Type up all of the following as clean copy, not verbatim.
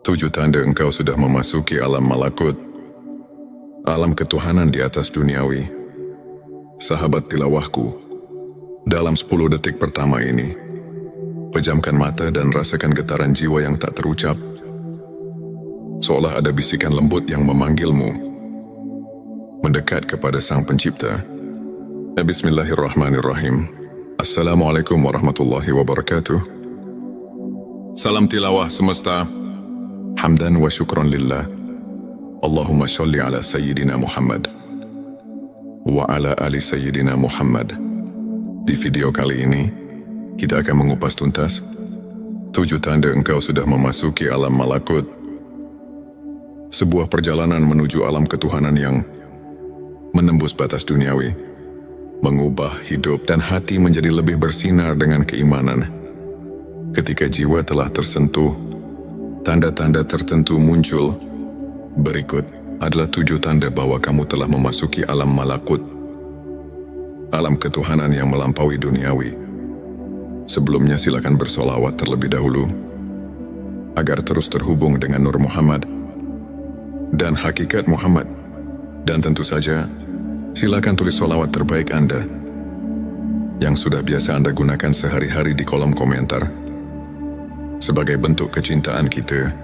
7 tanda engkau sudah memasuki alam malakut, alam ketuhanan di atas duniawi. Sahabat tilawahku, dalam 10 detik pertama ini, pejamkan mata dan rasakan getaran jiwa yang tak terucap, seolah ada bisikan lembut yang memanggilmu, mendekat kepada Sang Pencipta. Bismillahirrahmanirrahim. Assalamualaikum warahmatullahi wabarakatuh. Salam tilawah semesta. Hamdan wa syukran lillah. Allahumma sholli ala Sayyidina Muhammad wa ala ali Sayyidina Muhammad. Di video kali ini, kita akan mengupas tuntas 7 tanda engkau sudah memasuki alam malakut. Sebuah perjalanan menuju alam ketuhanan yang menembus batas duniawi, mengubah hidup dan hati menjadi lebih bersinar dengan keimanan. Ketika jiwa telah tersentuh, tanda-tanda tertentu muncul. Berikut adalah 7 tanda bahwa kamu telah memasuki alam malakut, alam ketuhanan yang melampaui duniawi. Sebelumnya silakan bersolawat terlebih dahulu, agar terus terhubung dengan Nur Muhammad dan hakikat Muhammad. Dan tentu saja, silakan tulis solawat terbaik Anda yang sudah biasa Anda gunakan sehari-hari di kolom komentar, sebagai bentuk kecintaan kita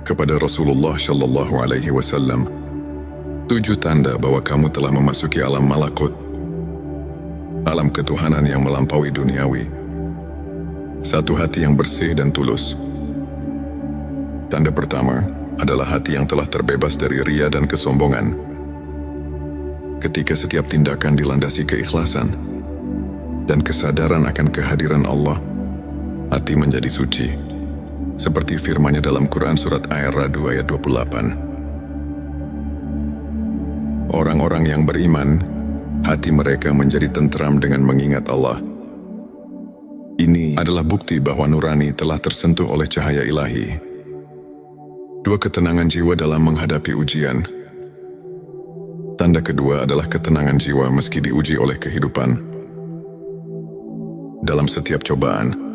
kepada Rasulullah Shallallahu Alaihi Wasallam. 7 tanda bahwa kamu telah memasuki alam malakut, alam ketuhanan yang melampaui duniawi. 1. Hati yang bersih dan tulus. Tanda pertama adalah hati yang telah terbebas dari ria dan kesombongan. Ketika setiap tindakan dilandasi keikhlasan dan kesadaran akan kehadiran Allah, hati menjadi suci. Seperti firman-Nya dalam Quran surat Ar-Ra'd ayat 28. Orang-orang yang beriman, hati mereka menjadi tentram dengan mengingat Allah. Ini adalah bukti bahwa nurani telah tersentuh oleh cahaya ilahi. 2. Ketenangan jiwa dalam menghadapi ujian. Tanda kedua adalah ketenangan jiwa meski diuji oleh kehidupan. Dalam setiap cobaan,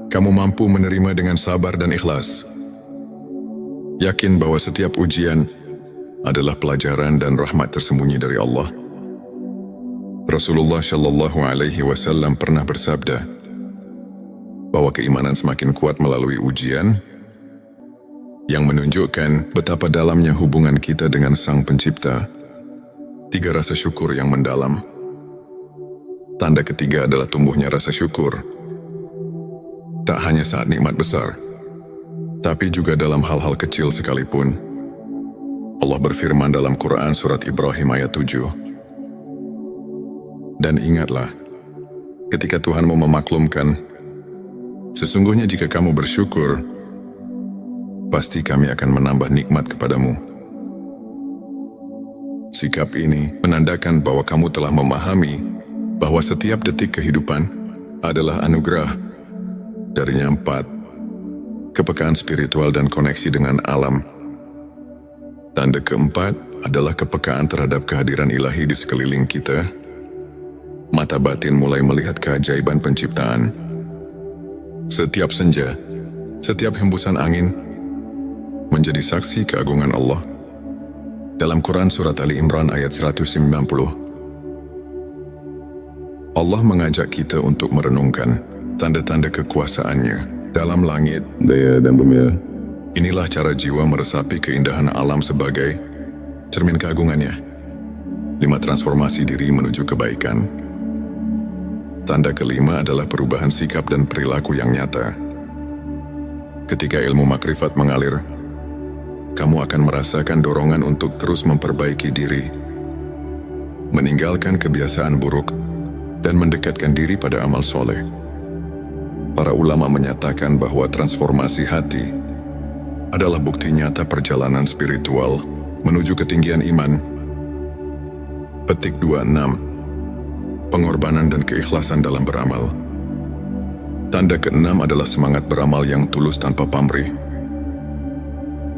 kamu mampu menerima dengan sabar dan ikhlas. Yakin bahwa setiap ujian adalah pelajaran dan rahmat tersembunyi dari Allah. Rasulullah Shallallahu Alaihi Wasallam pernah bersabda bahwa keimanan semakin kuat melalui ujian, yang menunjukkan betapa dalamnya hubungan kita dengan Sang Pencipta. 3. Rasa syukur yang mendalam. Tanda ketiga adalah tumbuhnya rasa syukur. Tak hanya saat nikmat besar, tapi juga dalam hal-hal kecil sekalipun. Allah berfirman dalam Quran surat Ibrahim ayat 7. Dan ingatlah, ketika Tuhanmu memaklumkan, sesungguhnya jika kamu bersyukur, pasti kami akan menambah nikmat kepadamu. Sikap ini menandakan bahwa kamu telah memahami bahwa setiap detik kehidupan adalah anugerah. Darinya 4. Kepekaan spiritual dan koneksi dengan alam. Tanda keempat adalah kepekaan terhadap kehadiran ilahi di sekeliling kita. Mata batin mulai melihat keajaiban penciptaan. Setiap senja, setiap hembusan angin, menjadi saksi keagungan Allah. Dalam Quran surat Ali Imran ayat 190, Allah mengajak kita untuk merenungkan tanda-tanda kekuasaan-Nya dalam langit, daya dan bumi. Inilah cara jiwa meresapi keindahan alam sebagai cermin keagungan-Nya. 5. Transformasi diri menuju kebaikan. Tanda kelima adalah perubahan sikap dan perilaku yang nyata. Ketika ilmu makrifat mengalir, kamu akan merasakan dorongan untuk terus memperbaiki diri, meninggalkan kebiasaan buruk, dan mendekatkan diri pada amal soleh. Para ulama menyatakan bahwa transformasi hati adalah bukti nyata perjalanan spiritual menuju ketinggian iman. Petik 26. Pengorbanan dan keikhlasan dalam beramal. Tanda ke-6 adalah semangat beramal yang tulus tanpa pamrih.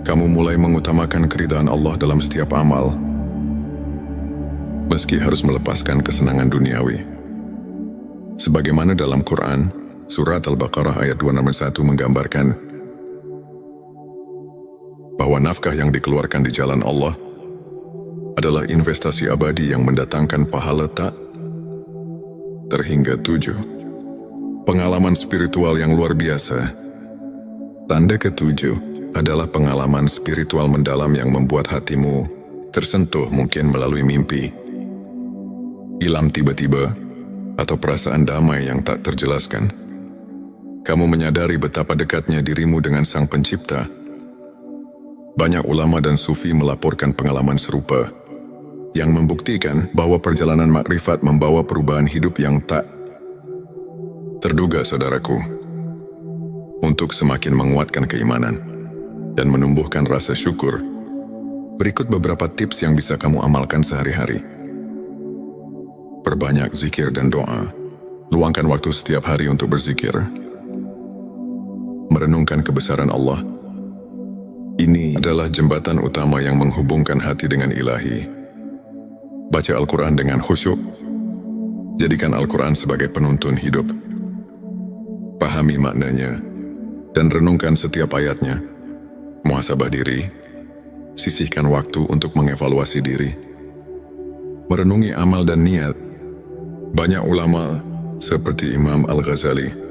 Kamu mulai mengutamakan keridhaan Allah dalam setiap amal, meski harus melepaskan kesenangan duniawi. Sebagaimana dalam Quran, Surat Al-Baqarah ayat 261 menggambarkan, bahwa nafkah yang dikeluarkan di jalan Allah adalah investasi abadi yang mendatangkan pahala tak terhingga 7. Pengalaman spiritual yang luar biasa. Tanda ke-7 adalah pengalaman spiritual mendalam yang membuat hatimu tersentuh, mungkin melalui mimpi, ilham tiba-tiba, atau perasaan damai yang tak terjelaskan. Kamu menyadari betapa dekatnya dirimu dengan Sang Pencipta. Banyak ulama dan sufi melaporkan pengalaman serupa yang membuktikan bahwa perjalanan makrifat membawa perubahan hidup yang tak terduga, saudaraku. Untuk semakin menguatkan keimanan dan menumbuhkan rasa syukur, berikut beberapa tips yang bisa kamu amalkan sehari-hari. Perbanyak zikir dan doa. Luangkan waktu setiap hari untuk berzikir. Merenungkan kebesaran Allah. Ini adalah jembatan utama yang menghubungkan hati dengan Ilahi. Baca Al-Quran dengan khusyuk. Jadikan Al-Quran sebagai penuntun hidup. Pahami maknanya dan renungkan setiap ayatnya. Muhasabah diri. Sisihkan waktu untuk mengevaluasi diri. Merenungi amal dan niat. Banyak ulama seperti Imam Al-Ghazali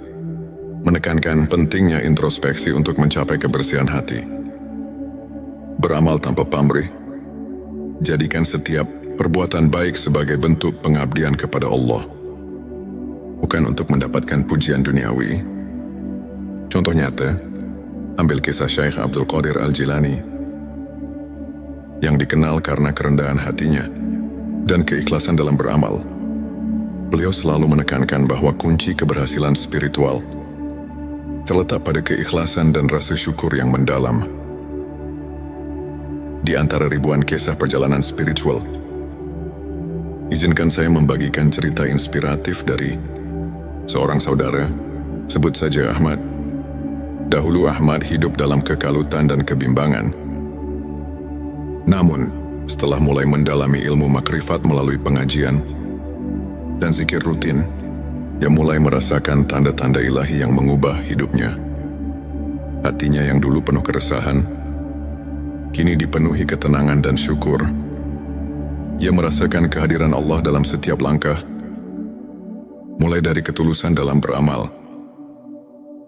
menekankan pentingnya introspeksi untuk mencapai kebersihan hati. Beramal tanpa pamrih. Jadikan setiap perbuatan baik sebagai bentuk pengabdian kepada Allah, bukan untuk mendapatkan pujian duniawi. Contoh nyata, ambil kisah Syekh Abdul Qadir Al-Jilani yang dikenal karena kerendahan hatinya dan keikhlasan dalam beramal. Beliau selalu menekankan bahwa kunci keberhasilan spiritual terletak pada keikhlasan dan rasa syukur yang mendalam. Di antara ribuan kisah perjalanan spiritual, izinkan saya membagikan cerita inspiratif dari seorang saudara, sebut saja Ahmad. Dahulu Ahmad hidup dalam kekalutan dan kebimbangan. Namun, setelah mulai mendalami ilmu makrifat melalui pengajian dan zikir rutin, dia mulai merasakan tanda-tanda ilahi yang mengubah hidupnya. Hatinya yang dulu penuh keresahan, kini dipenuhi ketenangan dan syukur. Ia merasakan kehadiran Allah dalam setiap langkah, mulai dari ketulusan dalam beramal,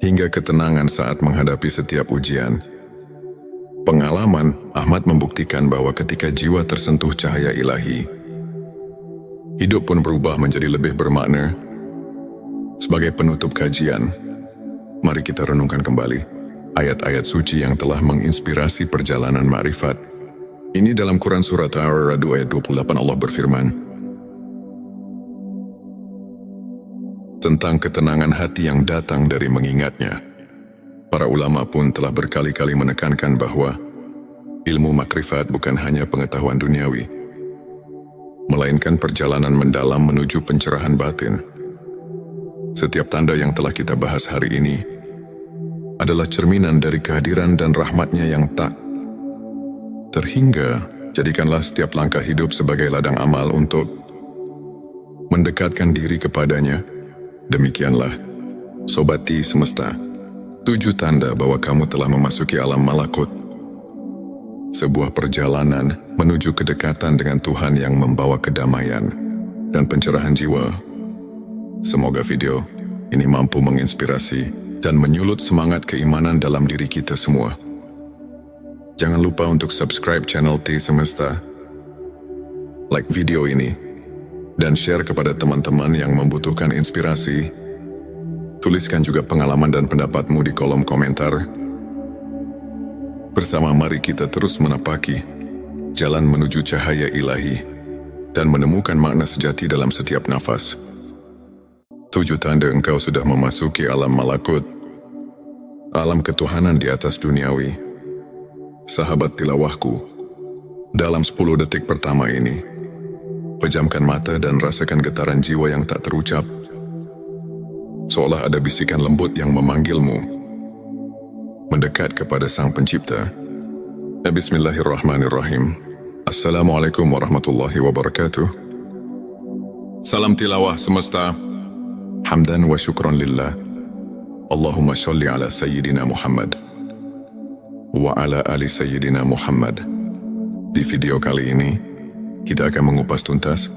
hingga ketenangan saat menghadapi setiap ujian. Pengalaman Ahmad membuktikan bahwa ketika jiwa tersentuh cahaya ilahi, hidup pun berubah menjadi lebih bermakna. Sebagai penutup kajian, mari kita renungkan kembali ayat-ayat suci yang telah menginspirasi perjalanan ma'rifat. Ini dalam Quran Surat Ar-Ra'd ayat 28 Allah berfirman tentang ketenangan hati yang datang dari mengingatnya. Para ulama pun telah berkali-kali menekankan bahwa ilmu makrifat bukan hanya pengetahuan duniawi, melainkan perjalanan mendalam menuju pencerahan batin. Setiap tanda yang telah kita bahas hari ini adalah cerminan dari kehadiran dan rahmatnya yang tak terhingga. Jadikanlah setiap langkah hidup sebagai ladang amal untuk mendekatkan diri kepadanya. Demikianlah, Sobati Semesta, 7 tanda bahwa kamu telah memasuki alam malakut. Sebuah perjalanan menuju kedekatan dengan Tuhan yang membawa kedamaian dan pencerahan jiwa. Semoga video ini mampu menginspirasi dan menyulut semangat keimanan dalam diri kita semua. Jangan lupa untuk subscribe channel T Semesta, like video ini, dan share kepada teman-teman yang membutuhkan inspirasi. Tuliskan juga pengalaman dan pendapatmu di kolom komentar. Bersama mari kita terus menapaki jalan menuju cahaya ilahi dan menemukan makna sejati dalam setiap nafas. 7 tanda engkau sudah memasuki alam malakut, alam ketuhanan di atas duniawi. Sahabat tilawahku, dalam 10 detik pertama ini, pejamkan mata dan rasakan getaran jiwa yang tak terucap. Seolah ada bisikan lembut yang memanggilmu mendekat kepada Sang Pencipta. Bismillahirrahmanirrahim. Assalamualaikum warahmatullahi wabarakatuh. Salam tilawah semesta. Hamdan wa syukran lillah. Allahumma sholli ala Sayyidina Muhammad wa ala ali Sayyidina Muhammad. Di video kali ini, kita akan mengupas tuntas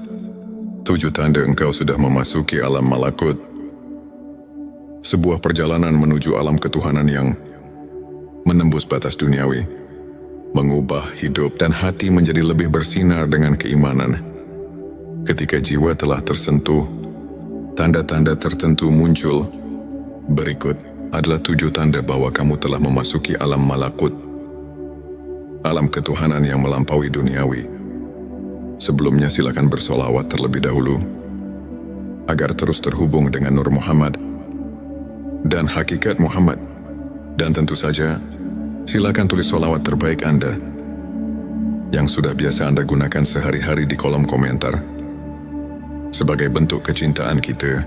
7 tanda engkau sudah memasuki alam malakut. Sebuah perjalanan menuju alam ketuhanan yang menembus batas duniawi, mengubah hidup dan hati menjadi lebih bersinar dengan keimanan. Ketika jiwa telah tersentuh, tanda-tanda tertentu muncul. Berikut adalah 7 tanda bahwa kamu telah memasuki alam malakut, alam ketuhanan yang melampaui duniawi. Sebelumnya silakan bersolawat terlebih dahulu, agar terus terhubung dengan Nur Muhammad dan hakikat Muhammad. Dan tentu saja, silakan tulis solawat terbaik Anda yang sudah biasa Anda gunakan sehari-hari di kolom komentar, sebagai bentuk kecintaan kita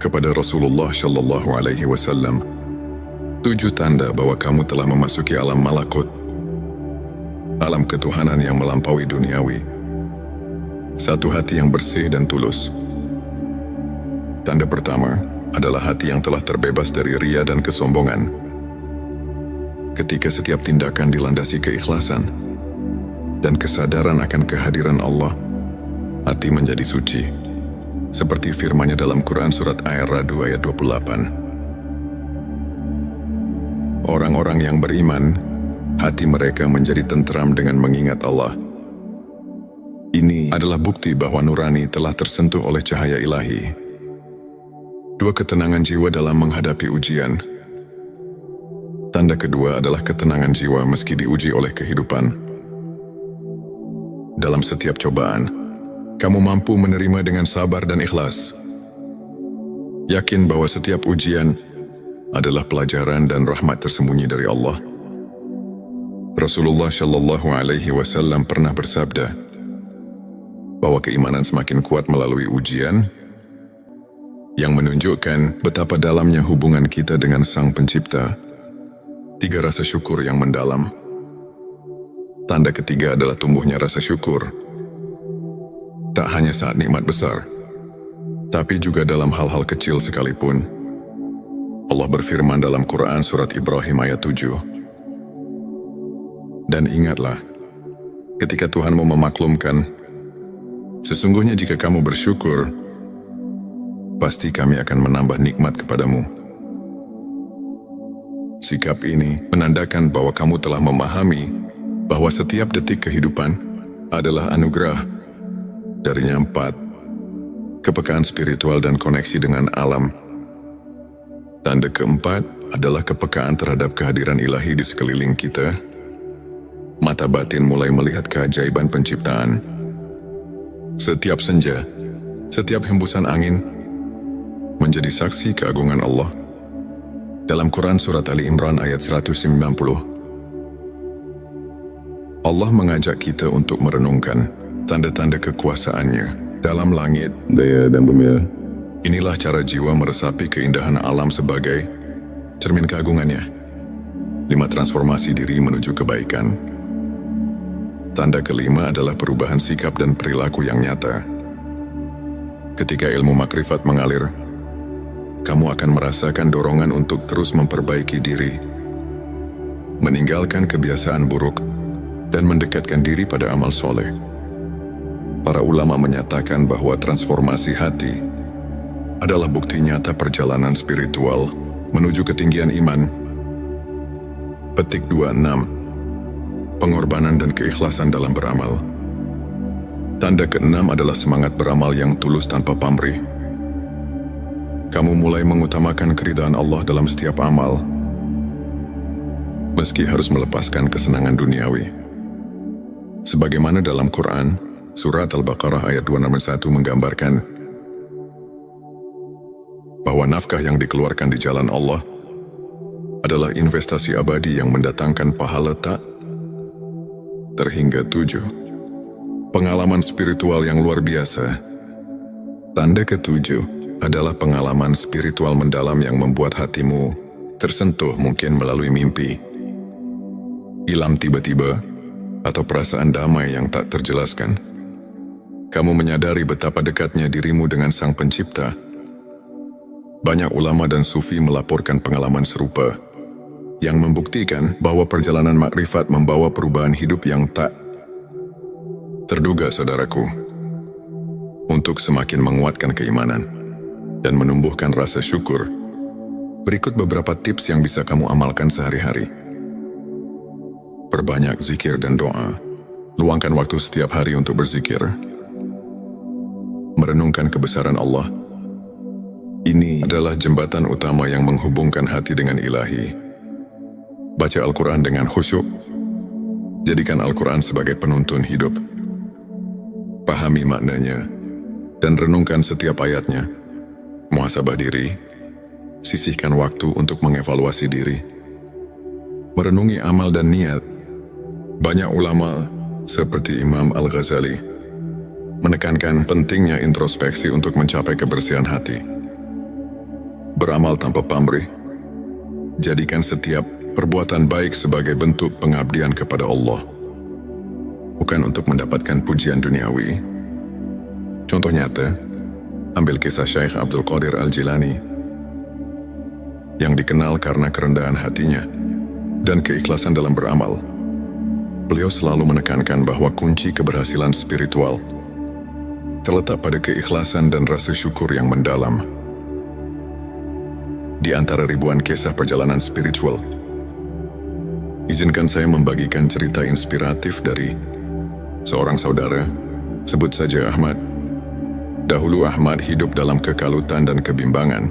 kepada Rasulullah Shallallahu Alaihi Wasallam. 7 tanda bahwa kamu telah memasuki alam malakut, alam ketuhanan yang melampaui duniawi. 1. Hati yang bersih dan tulus. Tanda pertama adalah hati yang telah terbebas dari ria dan kesombongan. Ketika setiap tindakan dilandasi keikhlasan dan kesadaran akan kehadiran Allah, hati menjadi suci. Seperti firman-Nya dalam Quran surat Ar-Ra'd ayat 28. Orang-orang yang beriman, hati mereka menjadi tentram dengan mengingat Allah. Ini adalah bukti bahwa nurani telah tersentuh oleh cahaya ilahi. 2. Ketenangan jiwa dalam menghadapi ujian. Tanda kedua adalah ketenangan jiwa meski diuji oleh kehidupan. Dalam setiap cobaan, kamu mampu menerima dengan sabar dan ikhlas. Yakin bahwa setiap ujian adalah pelajaran dan rahmat tersembunyi dari Allah. Rasulullah Shallallahu Alaihi Wasallam pernah bersabda bahwa keimanan semakin kuat melalui ujian, yang menunjukkan betapa dalamnya hubungan kita dengan Sang Pencipta. 3. Rasa syukur yang mendalam. Tanda ketiga adalah tumbuhnya rasa syukur. Tak hanya saat nikmat besar, tapi juga dalam hal-hal kecil sekalipun. Allah berfirman dalam Quran surat Ibrahim ayat 7. Dan ingatlah, ketika Tuhanmu memaklumkan, sesungguhnya jika kamu bersyukur, pasti kami akan menambah nikmat kepadamu. Sikap ini menandakan bahwa kamu telah memahami bahwa setiap detik kehidupan adalah anugerah. Darinya 4. Kepekaan spiritual dan koneksi dengan alam. Tanda keempat adalah kepekaan terhadap kehadiran ilahi di sekeliling kita. Mata batin mulai melihat keajaiban penciptaan. Setiap senja, setiap hembusan angin menjadi saksi keagungan Allah. Dalam Quran surat Ali Imran ayat 190, Allah mengajak kita untuk merenungkan tanda-tanda kekuasaannya dalam langit, daya dan bumi. Inilah cara jiwa meresapi keindahan alam sebagai cermin keagungannya. 5. Transformasi diri menuju kebaikan. Tanda kelima adalah perubahan sikap dan perilaku yang nyata. Ketika ilmu makrifat mengalir, kamu akan merasakan dorongan untuk terus memperbaiki diri, meninggalkan kebiasaan buruk, dan mendekatkan diri pada amal soleh. Para ulama menyatakan bahwa transformasi hati adalah bukti nyata perjalanan spiritual menuju ketinggian iman. Petik 26. Pengorbanan dan keikhlasan dalam beramal. Tanda keenam adalah semangat beramal yang tulus tanpa pamrih. Kamu mulai mengutamakan keridhaan Allah dalam setiap amal, meski harus melepaskan kesenangan duniawi. Sebagaimana dalam Quran, surat Al-Baqarah ayat 261 menggambarkan bahwa nafkah yang dikeluarkan di jalan Allah adalah investasi abadi yang mendatangkan pahala tak terhingga 7. Pengalaman spiritual yang luar biasa. Tanda ke-7 adalah pengalaman spiritual mendalam yang membuat hatimu tersentuh, mungkin melalui mimpi, ilham tiba-tiba, atau perasaan damai yang tak terjelaskan. Kamu menyadari betapa dekatnya dirimu dengan Sang Pencipta. Banyak ulama dan sufi melaporkan pengalaman serupa, yang membuktikan bahwa perjalanan makrifat membawa perubahan hidup yang tak terduga, saudaraku. Untuk semakin menguatkan keimanan dan menumbuhkan rasa syukur, berikut beberapa tips yang bisa kamu amalkan sehari-hari. Perbanyak zikir dan doa. Luangkan waktu setiap hari untuk berzikir. Merenungkan kebesaran Allah. Ini adalah jembatan utama yang menghubungkan hati dengan Ilahi. Baca Al-Quran dengan khusyuk. Jadikan Al-Quran sebagai penuntun hidup. Pahami maknanya dan renungkan setiap ayatnya. Muhasabah diri. Sisihkan waktu untuk mengevaluasi diri. Merenungi amal dan niat. Banyak ulama seperti Imam Al-Ghazali menekankan pentingnya introspeksi untuk mencapai kebersihan hati. Beramal tanpa pamrih. Jadikan setiap perbuatan baik sebagai bentuk pengabdian kepada Allah, bukan untuk mendapatkan pujian duniawi. Contoh nyata, ambil kisah Syekh Abdul Qadir Al-Jilani yang dikenal karena kerendahan hatinya dan keikhlasan dalam beramal. Beliau selalu menekankan bahwa kunci keberhasilan spiritual terletak pada keikhlasan dan rasa syukur yang mendalam. Di antara ribuan kisah perjalanan spiritual, izinkan saya membagikan cerita inspiratif dari seorang saudara, sebut saja Ahmad. Dahulu Ahmad hidup dalam kekalutan dan kebimbangan.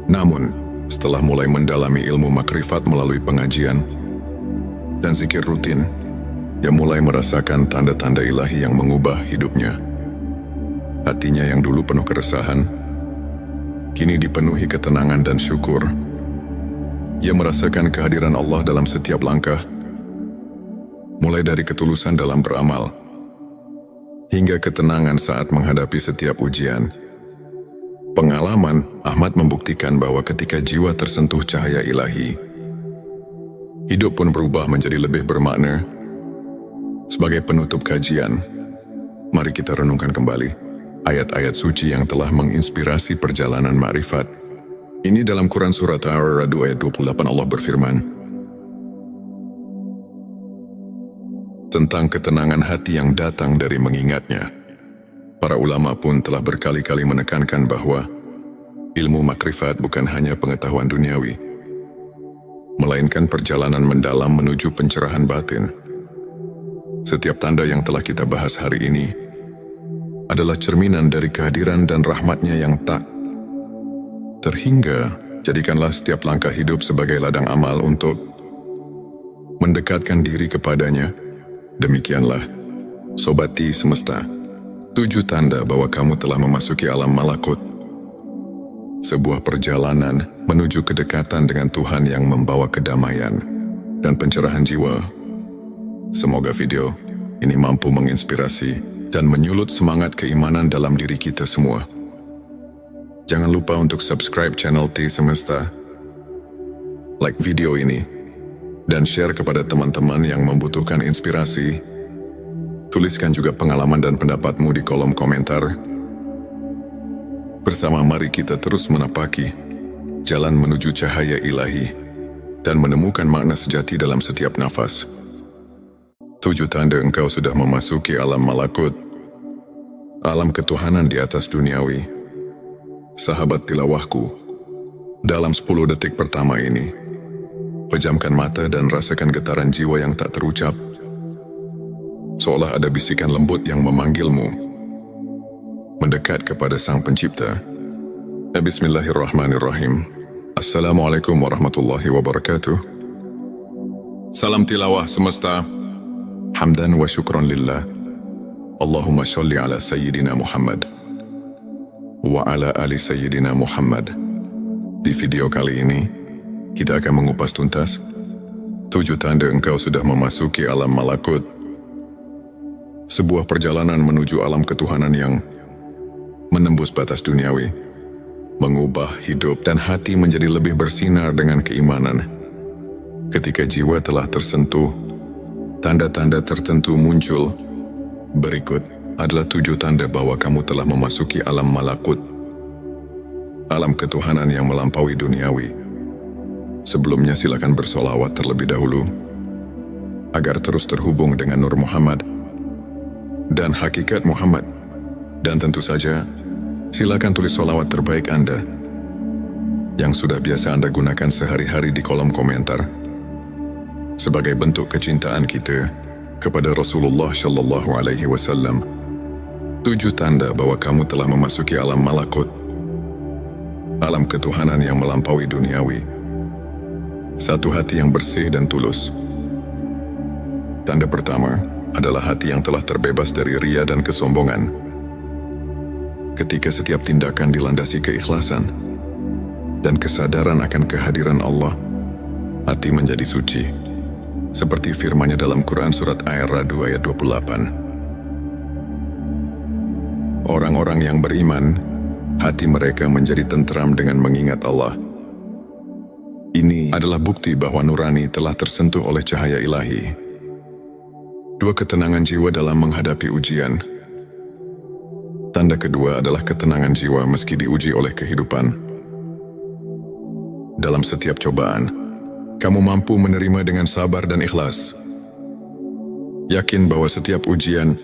Namun, setelah mulai mendalami ilmu makrifat melalui pengajian dan zikir rutin, dia mulai merasakan tanda-tanda ilahi yang mengubah hidupnya. Hatinya yang dulu penuh keresahan, kini dipenuhi ketenangan dan syukur. Ia merasakan kehadiran Allah dalam setiap langkah, mulai dari ketulusan dalam beramal, hingga ketenangan saat menghadapi setiap ujian. Pengalaman Ahmad membuktikan bahwa ketika jiwa tersentuh cahaya ilahi, hidup pun berubah menjadi lebih bermakna. Sebagai penutup kajian, mari kita renungkan kembali ayat-ayat suci yang telah menginspirasi perjalanan makrifat. Ini dalam Quran Surat Ar-Ra'd ayat 28 Allah berfirman tentang ketenangan hati yang datang dari mengingatnya. Para ulama pun telah berkali-kali menekankan bahwa ilmu makrifat bukan hanya pengetahuan duniawi, melainkan perjalanan mendalam menuju pencerahan batin. Setiap tanda yang telah kita bahas hari ini adalah cerminan dari kehadiran dan rahmatnya yang tak terhingga. Jadikanlah setiap langkah hidup sebagai ladang amal untuk mendekatkan diri kepadanya. Demikianlah, Sobati Semesta, 7 tanda bahwa kamu telah memasuki alam malakut. Sebuah perjalanan menuju kedekatan dengan Tuhan yang membawa kedamaian dan pencerahan jiwa. Semoga video ini mampu menginspirasi dan menyulut semangat keimanan dalam diri kita semua. Jangan lupa untuk subscribe channel T Semesta, like video ini, dan share kepada teman-teman yang membutuhkan inspirasi. Tuliskan juga pengalaman dan pendapatmu di kolom komentar. Bersama mari kita terus menapaki jalan menuju cahaya ilahi dan menemukan makna sejati dalam setiap nafas. 7 tanda engkau sudah memasuki alam malakut, alam ketuhanan di atas duniawi. Sahabat tilawahku, dalam 10 detik pertama ini, pejamkan mata dan rasakan getaran jiwa yang tak terucap. Seolah ada bisikan lembut yang memanggilmu mendekat kepada Sang Pencipta. Bismillahirrahmanirrahim. Assalamualaikum warahmatullahi wabarakatuh. Salam tilawah semesta. Hamdan wa syukran lillah. Allahumma sholli ala Sayyidina Muhammad wa ala ali Sayyidina Muhammad. Di video kali ini, kita akan mengupas tuntas 7 tanda engkau sudah memasuki alam malakut. Sebuah perjalanan menuju alam ketuhanan yang menembus batas duniawi, mengubah hidup dan hati menjadi lebih bersinar dengan keimanan. Ketika jiwa telah tersentuh, tanda-tanda tertentu muncul. Berikut adalah 7 tanda bahwa kamu telah memasuki alam malakut, alam ketuhanan yang melampaui duniawi. Sebelumnya silakan bersolawat terlebih dahulu, agar terus terhubung dengan Nur Muhammad dan hakikat Muhammad. Dan tentu saja, silakan tulis solawat terbaik Anda yang sudah biasa Anda gunakan sehari-hari di kolom komentar, sebagai bentuk kecintaan kita kepada Rasulullah Shallallahu Alaihi Wasallam. 7 tanda bahwa kamu telah memasuki alam malakut, alam ketuhanan yang melampaui duniawi. 1. Hati yang bersih dan tulus. Tanda pertama adalah hati yang telah terbebas dari ria dan kesombongan. Ketika setiap tindakan dilandasi keikhlasan dan kesadaran akan kehadiran Allah, hati menjadi suci. Seperti firman-Nya dalam Quran Surat Ar-Ra'd ayat 28. Orang-orang yang beriman, hati mereka menjadi tentram dengan mengingat Allah. Ini adalah bukti bahwa nurani telah tersentuh oleh cahaya ilahi. 2. Ketenangan jiwa dalam menghadapi ujian. Tanda kedua adalah ketenangan jiwa meski diuji oleh kehidupan. Dalam setiap cobaan, kamu mampu menerima dengan sabar dan ikhlas. Yakin bahwa setiap ujian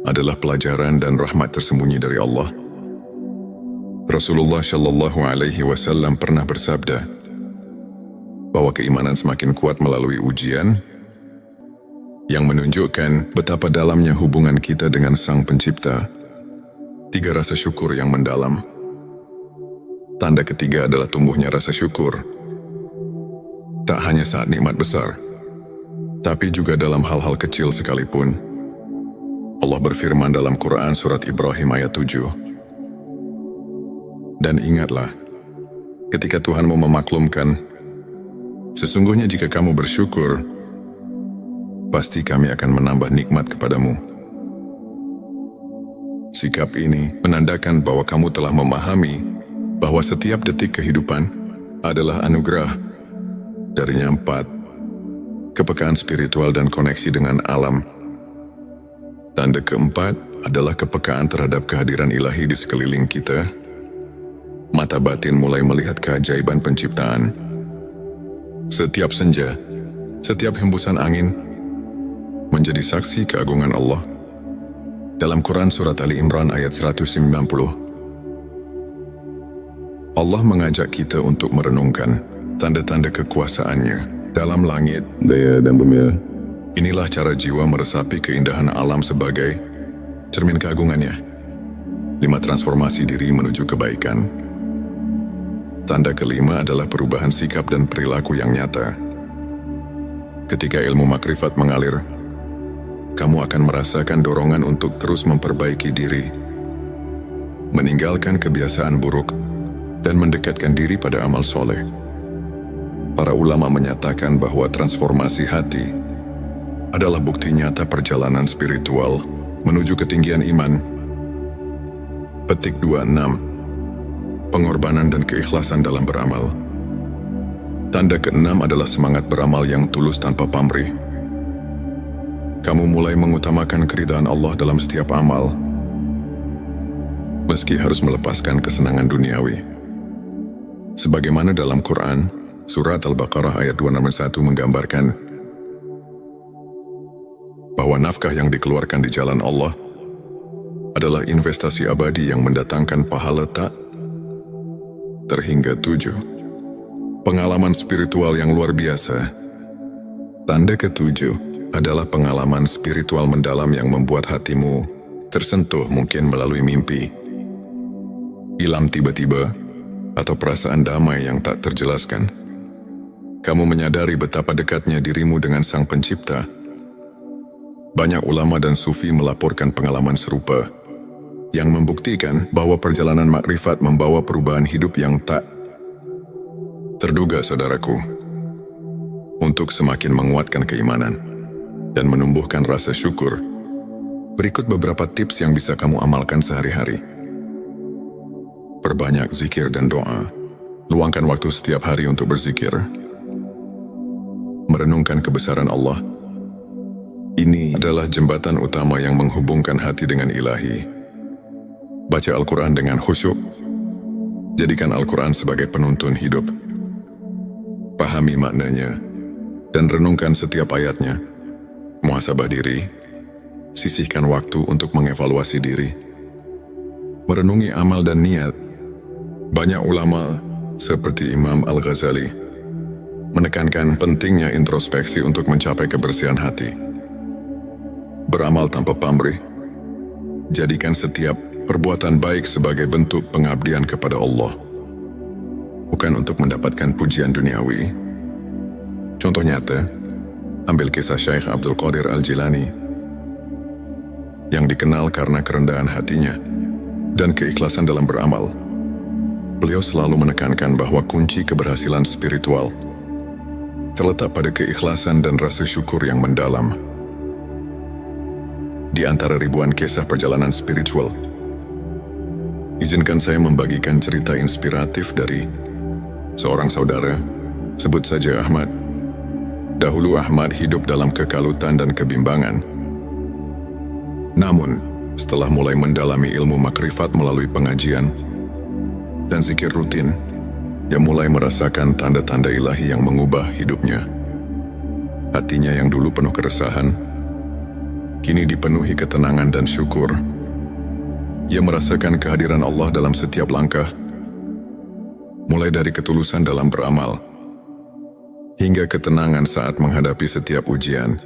adalah pelajaran dan rahmat tersembunyi dari Allah. Rasulullah Shallallahu Alaihi Wasallam pernah bersabda bahwa keimanan semakin kuat melalui ujian, yang menunjukkan betapa dalamnya hubungan kita dengan Sang Pencipta. 3. Rasa syukur yang mendalam. Tanda ketiga adalah tumbuhnya rasa syukur. Tak hanya saat nikmat besar, tapi juga dalam hal-hal kecil sekalipun. Allah berfirman dalam Quran Surat Ibrahim ayat 7. Dan ingatlah, ketika Tuhanmu memaklumkan, sesungguhnya jika kamu bersyukur, pasti kami akan menambah nikmat kepadamu. Sikap ini menandakan bahwa kamu telah memahami bahwa setiap detik kehidupan adalah anugerah. Darinya 4. Kepekaan spiritual dan koneksi dengan alam. Tanda keempat adalah kepekaan terhadap kehadiran ilahi di sekeliling kita. Mata batin mulai melihat keajaiban penciptaan. Setiap senja, setiap hembusan angin menjadi saksi keagungan Allah. Dalam Quran Surat Ali Imran ayat 190, Allah mengajak kita untuk merenungkan tanda-tanda kekuasaan-Nya dalam langit, daya dan bumi. Inilah cara jiwa meresapi keindahan alam sebagai cermin keagungan-Nya. 5. Transformasi diri menuju kebaikan. Tanda kelima adalah perubahan sikap dan perilaku yang nyata. Ketika ilmu makrifat mengalir, kamu akan merasakan dorongan untuk terus memperbaiki diri, meninggalkan kebiasaan buruk, dan mendekatkan diri pada amal soleh. Para ulama menyatakan bahwa transformasi hati adalah bukti nyata perjalanan spiritual menuju ketinggian iman. Petik 26. Pengorbanan dan keikhlasan dalam beramal. Tanda keenam adalah semangat beramal yang tulus tanpa pamrih. Kamu mulai mengutamakan keridhaan Allah dalam setiap amal, meski harus melepaskan kesenangan duniawi. Sebagaimana dalam Quran, Surat Al-Baqarah ayat 261 menggambarkan bahwa nafkah yang dikeluarkan di jalan Allah adalah investasi abadi yang mendatangkan pahala tak terhingga 7. Pengalaman spiritual yang luar biasa. Tanda ke-7 adalah pengalaman spiritual mendalam yang membuat hatimu tersentuh, mungkin melalui mimpi, ilham tiba-tiba, atau perasaan damai yang tak terjelaskan. Kamu menyadari betapa dekatnya dirimu dengan Sang Pencipta. Banyak ulama dan sufi melaporkan pengalaman serupa, yang membuktikan bahwa perjalanan makrifat membawa perubahan hidup yang tak terduga, saudaraku. Untuk semakin menguatkan keimanan dan menumbuhkan rasa syukur, berikut beberapa tips yang bisa kamu amalkan sehari-hari. Perbanyak zikir dan doa. Luangkan waktu setiap hari untuk berzikir. Merenungkan kebesaran Allah. Ini adalah jembatan utama yang menghubungkan hati dengan ilahi. Baca Al-Quran dengan khusyuk. Jadikan Al-Quran sebagai penuntun hidup. pahami maknanya, dan renungkan setiap ayatnya. Muhasabah diri, sisihkan waktu untuk mengevaluasi diri. Merenungi amal dan niat. Banyak ulama seperti Imam Al-Ghazali menekankan pentingnya introspeksi untuk mencapai kebersihan hati. Beramal tanpa pamrih. Jadikan setiap perbuatan baik sebagai bentuk pengabdian kepada Allah, bukan untuk mendapatkan pujian duniawi. Contoh nyata, ambil kisah Syekh Abdul Qadir Al-Jilani yang dikenal karena kerendahan hatinya dan keikhlasan dalam beramal. Beliau selalu menekankan bahwa kunci keberhasilan spiritual terletak pada keikhlasan dan rasa syukur yang mendalam. Di antara ribuan kisah perjalanan spiritual, izinkan saya membagikan cerita inspiratif dari seorang saudara, sebut saja Ahmad. Dahulu Ahmad hidup dalam kekalutan dan kebimbangan. Namun, setelah mulai mendalami ilmu makrifat melalui pengajian dan zikir rutin, dia mulai merasakan tanda-tanda ilahi yang mengubah hidupnya. Hatinya yang dulu penuh keresahan, kini dipenuhi ketenangan dan syukur. Ia merasakan kehadiran Allah dalam setiap langkah, mulai dari ketulusan dalam beramal, hingga ketenangan saat menghadapi setiap ujian.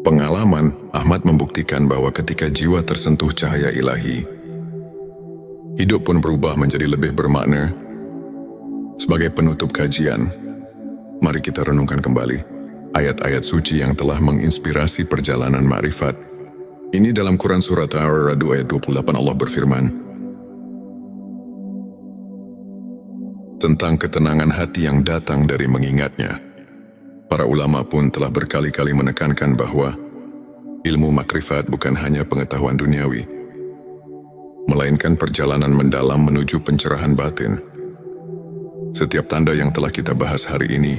Pengalaman Ahmad membuktikan bahwa ketika jiwa tersentuh cahaya ilahi, hidup pun berubah menjadi lebih bermakna. Sebagai penutup kajian, mari kita renungkan kembali ayat-ayat suci yang telah menginspirasi perjalanan ma'rifat. Ini dalam Quran Surat Ar-Ra'd ayat 28 Allah berfirman tentang ketenangan hati yang datang dari mengingatnya. Para ulama pun telah berkali-kali menekankan bahwa ilmu makrifat bukan hanya pengetahuan duniawi, melainkan perjalanan mendalam menuju pencerahan batin. Setiap tanda yang telah kita bahas hari ini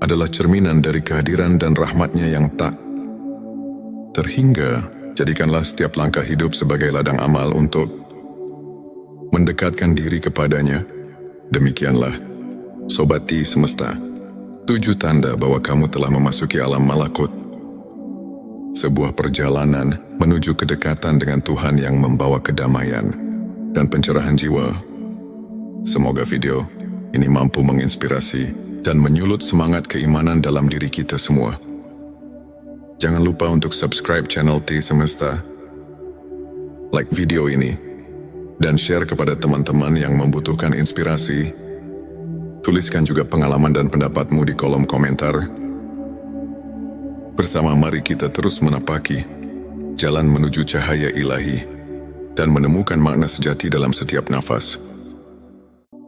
adalah cerminan dari kehadiran dan rahmatnya yang tak terhingga. Jadikanlah setiap langkah hidup sebagai ladang amal untuk mendekatkan diri kepadanya. Demikianlah, Sobati Semesta, 7 tanda bahwa kamu telah memasuki alam malakut. Sebuah perjalanan menuju kedekatan dengan Tuhan yang membawa kedamaian dan pencerahan jiwa. Semoga video ini mampu menginspirasi dan menyulut semangat keimanan dalam diri kita semua. Jangan lupa untuk subscribe channel T Semesta, like video ini, dan share kepada teman-teman yang membutuhkan inspirasi. Tuliskan juga pengalaman dan pendapatmu di kolom komentar. Bersama mari kita terus menapaki jalan menuju cahaya ilahi dan menemukan makna sejati dalam setiap nafas.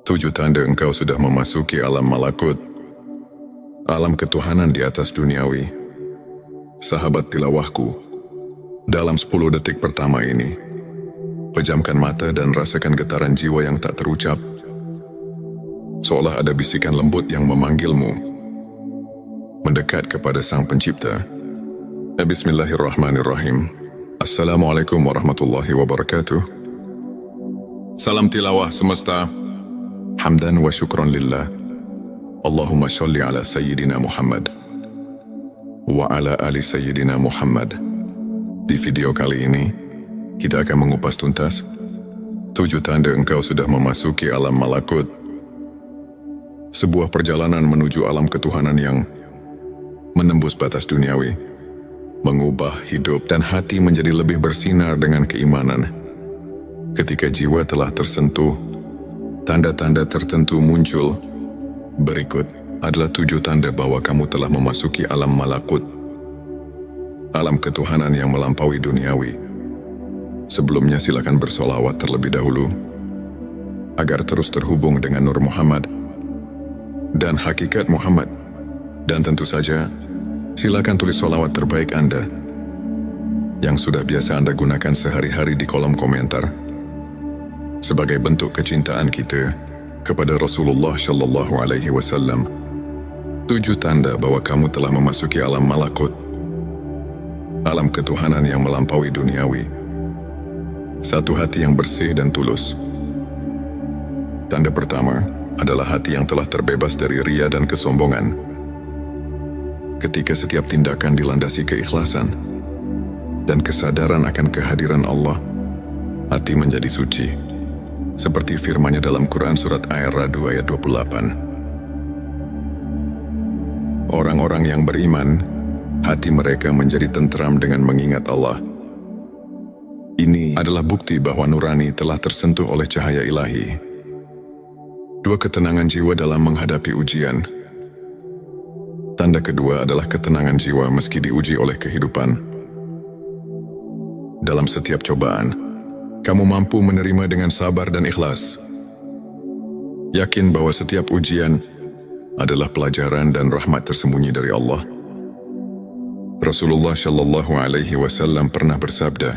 7 tanda engkau sudah memasuki alam malakut, alam ketuhanan di atas duniawi. Sahabat tilawahku, dalam 10 detik pertama ini, pejamkan mata dan rasakan getaran jiwa yang tak terucap. Seolah ada bisikan lembut yang memanggilmu mendekat kepada Sang Pencipta. Bismillahirrahmanirrahim. Assalamualaikum warahmatullahi wabarakatuh. Salam tilawah semesta. Hamdan wa syukran lillah. Allahumma sholli ala Sayyidina Muhammad wa ala ali Sayyidina Muhammad. Di video kali ini, kita akan mengupas tuntas 7 tanda engkau sudah memasuki alam malakut. Sebuah perjalanan menuju alam ketuhanan yang menembus batas duniawi, mengubah hidup dan hati menjadi lebih bersinar dengan keimanan. Ketika jiwa telah tersentuh, tanda-tanda tertentu muncul. Berikut adalah 7 tanda bahwa kamu telah memasuki alam malakut, alam ketuhanan yang melampaui duniawi. Sebelumnya silakan bersolawat terlebih dahulu, agar terus terhubung dengan Nur Muhammad dan hakikat Muhammad. Dan tentu saja, silakan tulis solawat terbaik Anda yang sudah biasa Anda gunakan sehari-hari di kolom komentar, sebagai bentuk kecintaan kita kepada Rasulullah Shallallahu Alaihi Wasallam. 7 tanda bahwa kamu telah memasuki alam malakut, alam ketuhanan yang melampaui duniawi. 1. Hati yang bersih dan tulus. Tanda pertama, adalah hati yang telah terbebas dari ria dan kesombongan. Ketika setiap tindakan dilandasi keikhlasan dan kesadaran akan kehadiran Allah, hati menjadi suci. Seperti firman-Nya dalam Quran surat Ar-Ra'd ayat 28. Orang-orang yang beriman, hati mereka menjadi tentram dengan mengingat Allah. Ini adalah bukti bahwa nurani telah tersentuh oleh cahaya ilahi. Dua, ketenangan jiwa dalam menghadapi ujian. Tanda kedua adalah ketenangan jiwa meski diuji oleh kehidupan. Dalam setiap cobaan, kamu mampu menerima dengan sabar dan ikhlas. Yakin bahwa setiap ujian adalah pelajaran dan rahmat tersembunyi dari Allah. Rasulullah Shallallahu Alaihi Wasallam pernah bersabda,